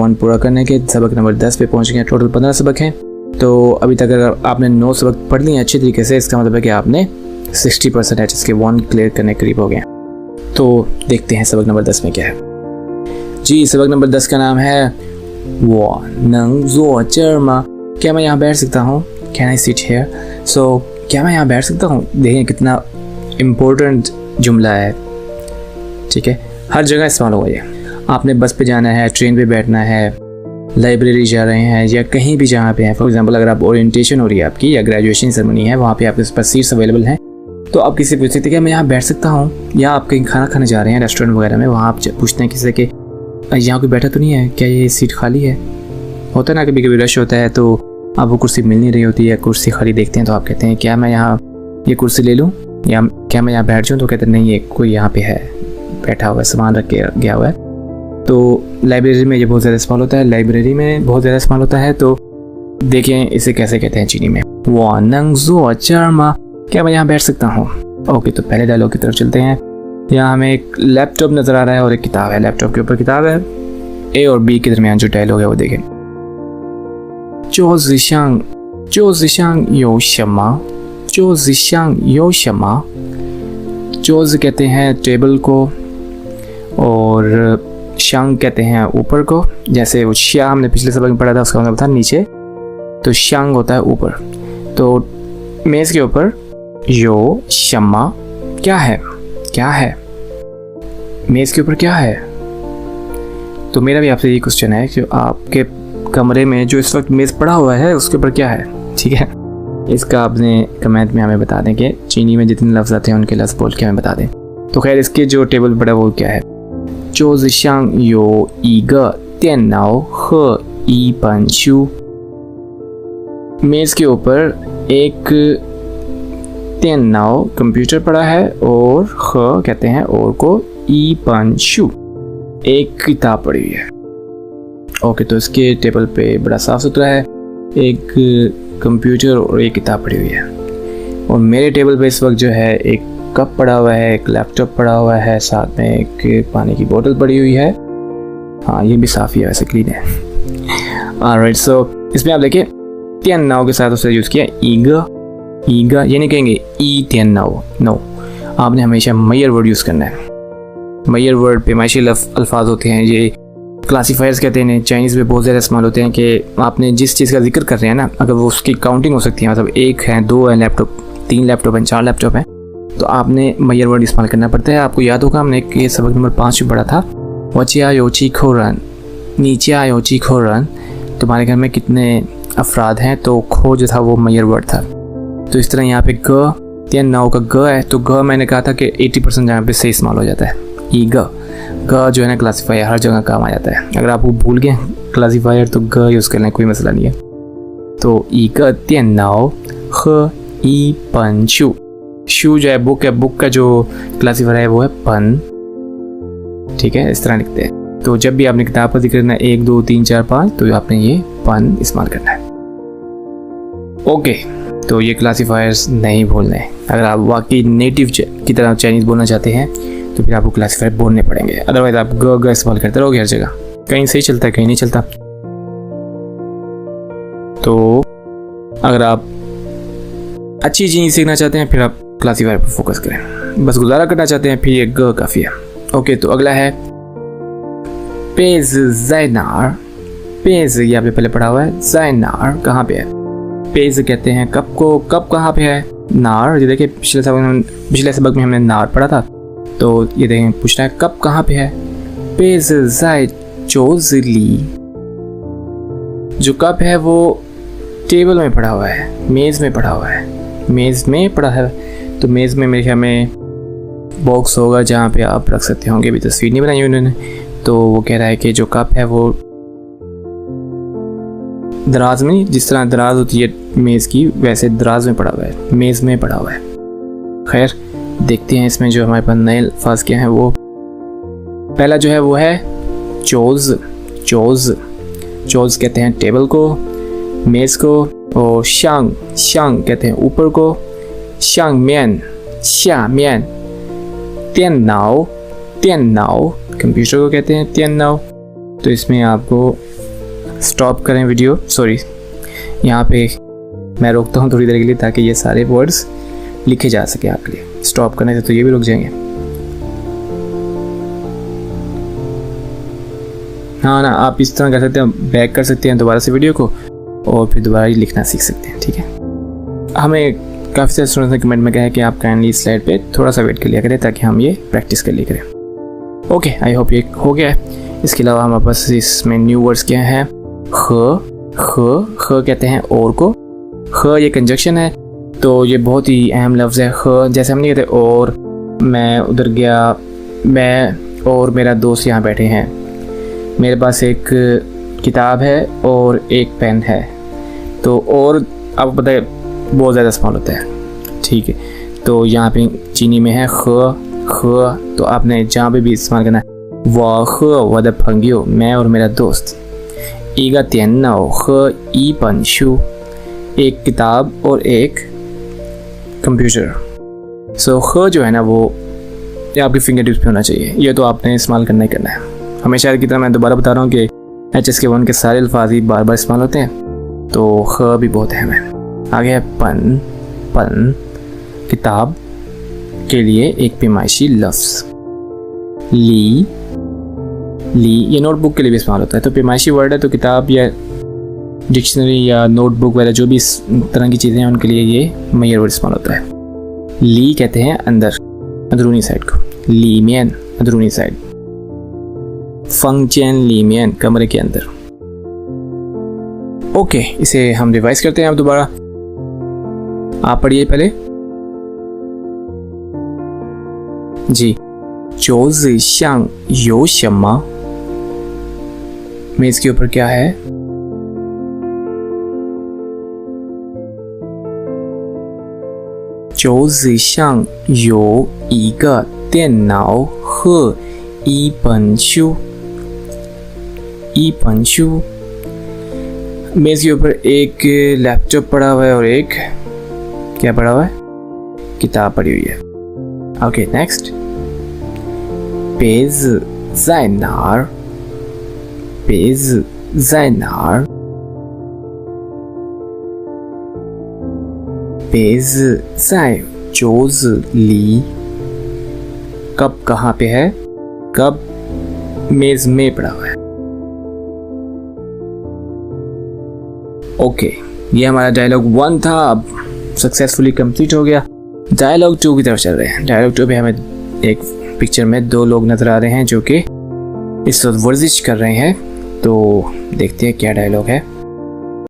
1 पूरा करने के सबक नंबर 10 पे पहुंच गए। टोटल 15 सबक हैं। तो अभी तक अगर आपने 9 सबक पढ़ लिए अच्छी तरीके से, इसका मतलब है कि आपने 60% इसके 1 क्लियर करने के करीब हो गए। तो देखते हैं सबक नंबर 10 में क्या है। जी, सबक नंबर 10 का नाम है वो नंग ज़ो चर मा। क्या मैं यहाँ बैठ सकता हूँ? Can I sit here? सो क्या मैं यहाँ बैठ सकता हूँ? देखें कितना इम्पोर्टेंट जुमला है। ठीक है, हर जगह इस्तेमाल होगा ये। आपने बस पे जाना है, ट्रेन पे बैठना है, लाइब्रेरी जा रहे हैं या कहीं भी जहाँ पे हैं। फॉर एग्जांपल अगर आप ओरिएंटेशन हो रही है आपकी या ग्रेजुएशन सेरेमनी है, वहाँ पे आपके पास सीट्स अवेलेबल हैं, तो आप किसी पूछ सकते हैं कि मैं यहाँ बैठ सकता हूँ। या आप कहीं खाना खाने जा रहे हैं रेस्टोरेंट वगैरह में, वहाँ आप पूछते हैं किसी से कि यहाँ कोई बैठा तो नहीं है, क्या ये सीट खाली है? होता है ना, कभी कभी रश होता है तो आपको कुर्सी मिल नहीं रही होती है, कुर्सी खाली देखते हैं तो आप कहते हैं क्या मैं यहाँ ये कुर्सी ले लूँ या क्या मैं यहाँ बैठ जाऊँ? तो कहते हैं नहीं, ये कोई यहाँ पे है बैठा हुआ है, सामान रख के गया हुआ है। तो लाइब्रेरी में ये बहुत ज़्यादा इस्तेमाल होता है, लाइब्रेरी में बहुत ज़्यादा इस्तेमाल होता है। तो देखें इसे कैसे कहते हैं चीनी में, वो नंग ज़ो चर मा। क्या मैं यहाँ बैठ सकता हूँ? ओके, तो पहले डायलॉग की तरफ चलते हैं। यहाँ हमें एक लैपटॉप नज़र आ रहा है और एक किताब है। लैपटॉप के ऊपर किताब है। ए और बी के दरमियान जो डायलॉग है वो देखें। जो ज़िशांग यो शमा, जो ज़िशांग यो शमा। जोज़ कहते हैं टेबल को और शांग कहते हैं ऊपर को। जैसे वो श्या हमने पिछले सबक में पढ़ा था, उसका मतलब था नीचे, तो शांग होता है ऊपर। तो मेज़ के ऊपर यो शम्मा क्या है? क्या है मेज़ के ऊपर? क्या है? तो मेरा भी आपसे ये क्वेश्चन है कि आपके कमरे में जो इस वक्त मेज़ पड़ा हुआ है उसके ऊपर क्या है? ठीक है, इसका आपने कमेंट में हमें बता दें कि चीनी में जितने लफ्ज़ आते हैं उनके लफ्ज़ बोल के हमें बता दें। तो खैर, इसके जो टेबल पड़ा वो क्या है? 桌子上有一个电脑和一本书। मेज़ के ऊपर एक तेनाओ कंप्यूटर पड़ा है और ख कहते हैं और को ई पंशु एक किताब पड़ी हुई है। ओके, तो इसके टेबल पे बड़ा साफ सुथरा है, एक कंप्यूटर और एक किताब पड़ी हुई है। और मेरे टेबल पे इस वक्त जो है एक कप पड़ा हुआ है, एक लैपटॉप पड़ा हुआ है, साथ में एक पानी की बोतल पड़ी हुई है। हाँ, ये भी साफ़ ही है, वैसे क्लीन है। ऑलराइट, सो इसमें आप देखिए तियन नाव के साथ उसे यूज़ किया ईगा। ये नहीं कहेंगे ई तियन नाव, नो, आपने हमेशा मैयर वर्ड यूज़ करना है। मैयर वर्ड पैमाइशी अल्फाज होते हैं, ये क्लासीफायर्स कहते हैं। चाइनीज़ में बहुत ज़्यादा इस्तेमाल होते हैं कि आपने जिस चीज़ का जिक्र कर रहे हैं ना, अगर वो उसकी काउंटिंग हो सकती है, मतलब 1 है, 2 है लैपटॉप, 3 लैपटॉप हैं, 4 लैपटॉप हैं, तो आपने मैयर वर्ड इस्तेमाल करना पड़ता है। आपको याद होगा हमने ये सबक नंबर 5 में पढ़ा था, वचिया योची खोरन, नीचिया योची खोरन, तुम्हारे घर में कितने अफराद हैं? तो खो जो था वो मैयर वर्ड था। तो इस तरह यहाँ पे ग तियन नाव का ग है, तो ग मैंने कहा था कि 80% जहाँ पे सही इस्तेमाल हो जाता है। ई ग जो है ना क्लासीफायर, हर जगह काम आ जाता है। अगर आप वो भूल गए क्लासीफायर तो ग यूज़ कर लें, कोई मसला नहीं है। तो ई ग तियन नाव ख ई पन शू। शू जो है बुक है, बुक का जो क्लासीफायर है वो है पन। ठीक है, इस तरह लिखते हैं। तो जब भी आपने किताब का जिक्र करना है 1 2 3 4 5, तो आपने ये पन इस्तेमाल करना है। ओके, तो ये क्लासीफायर्स नहीं भूलने। अगर आप वाकई नेटिव की तरह चाइनीज़ बोलना चाहते हैं तो फिर आपको क्लासीफायर बोलने पड़ेंगे, अदरवाइज आप ग इस्तेमाल करते रहोगे हर जगह, कहीं सही चलता है कहीं नहीं चलता। तो अगर आप अच्छी चीज़ सीखना चाहते हैं फिर आप क्लासीफायर पर फोकस करें। बस गुजारा करना चाहते हैं फिर ये ग काफ़ी है। ओके, तो अगला है पेज ज़ैनार। पेज यहाँ पे पहले पढ़ा हुआ है, ज़ैनार कहाँ पे है? पेज कहते हैं कप को, कप कहाँ पे है? नार। ये देखिए पिछले सबक में हमने नार पढ़ा था, तो ये देखें पूछ रहा है कप कहाँ पे है? पेज ज़ै चोज़ली। जो कप है वो टेबल में पड़ा हुआ है, मेज़ में पड़ा हुआ है, मेज़ में पड़ा है। तो मेज़ में मेरे ख्याल में बॉक्स होगा जहाँ पे आप रख सकते होंगे, अभी तस्वीर नहीं बनाई उन्होंने। तो वो कह रहा है कि जो कप है वो दराज में, जिस तरह दराज होती है मेज़ की, वैसे दराज में पड़ा हुआ है, मेज़ में पड़ा हुआ है। खैर देखते हैं इसमें जो हमारे पास नए अल्फाज क्या हैं। वो पहला जो है वो है चोज़। चोज़ कहते हैं टेबल को, मेज़ को। और शांग कहते हैं ऊपर को, शांग म्यान, श्या म्यान। तेन नाव कंप्यूटर को कहते हैं तेन नाव। तो इसमें आपको स्टॉप करें वीडियो, सॉरी यहाँ पे मैं रोकता हूँ थोड़ी देर के लिए ताकि ये सारे वर्ड्स लिखे जा सके आपके लिए। स्टॉप करने से तो ये भी रुक जाएंगे। हाँ ना, आप इस तरह कर सकते हैं, बैक कर सकते हैं दोबारा से वीडियो को और फिर दोबारा ही लिखना सीख सकते हैं। ठीक है, हमें काफ़ी सारे स्टूडेंट्स ने कमेंट में कहा है कि आप काइंडली स्लाइड पे थोड़ा सा वेट कर लिया करें ताकि हम ये प्रैक्टिस कर लिया करें। ओके, आई होप ये हो गया है। इसके अलावा हमारे पास इसमें न्यू वर्ड्स क्या है। ख कहते हैं और को। ख ये कंजक्शन है, तो ये बहुत ही अहम लफ्ज़ है। ख जैसे हम नहीं कहते और मैं उधर गया, मैं और मेरा दोस्त यहाँ बैठे हैं, मेरे पास एक किताब है और एक पेन है। तो और आपको पता है बहुत ज़्यादा इस्तेमाल होता है। ठीक है, तो यहाँ पे चीनी में है ख, तो आपने जहाँ पे भी इस्तेमाल करना है वाह ख वद फंगियो, मैं और मेरा दोस्त। ईगा तेन्नाओ ख ई पंशु, एक किताब और एक कंप्यूटर। सो ख जो है ना वो आपके फिंगर टिप्स पे होना चाहिए। ये तो आपने इस्तेमाल करना ही करना है हमेशा की तरह। मैं दोबारा बता रहा हूँ कि HSK1 के सारे अल्फाज ही बार बार इस्तेमाल होते हैं, तो ख भी बहुत अहम है। आगे है पन, किताब के लिए एक पैमाइशी लफ्ज़। ली ये नोटबुक के लिए भी इस्तेमाल होता है, तो पैमाइशी वर्ड है, तो किताब या डिक्शनरी या नोटबुक वगैरह जो भी इस तरह की चीज़ें हैं उनके लिए ये मैयर वर्ड इस्तेमाल होता है। ली कहते हैं अंदर, अंदरूनी साइड को। ली मियन अंदरूनी साइड। फंक्शन ली मियन कमरे के अंदर। ओके, इसे हम रिवाइज करते हैं अब दोबारा। आप पढ़िए पहले जी। 桌子上有什么 मेज के ऊपर क्या है।桌子上有一个电脑和一本书。मेज के ऊपर एक लैपटॉप पड़ा हुआ है और एक क्या पड़ा हुआ है, किताब पड़ी हुई है। Okay, next. 杯子在哪儿？杯子在哪儿？杯子在桌子里。कप कहाँ पे है? कप मेज में पड़ा हुआ है। ओके, ये हमारा डायलॉग 1 था, अब सक्सेसफुली कंप्लीट हो गया। डायलॉग 2 की तरफ चल रहे हैं। डायलॉग 2 पे हमें एक पिक्चर में 2 लोग नजर आ रहे हैं जो कि इस वक्त वर्जिश कर रहे हैं, तो देखते हैं क्या डायलॉग है।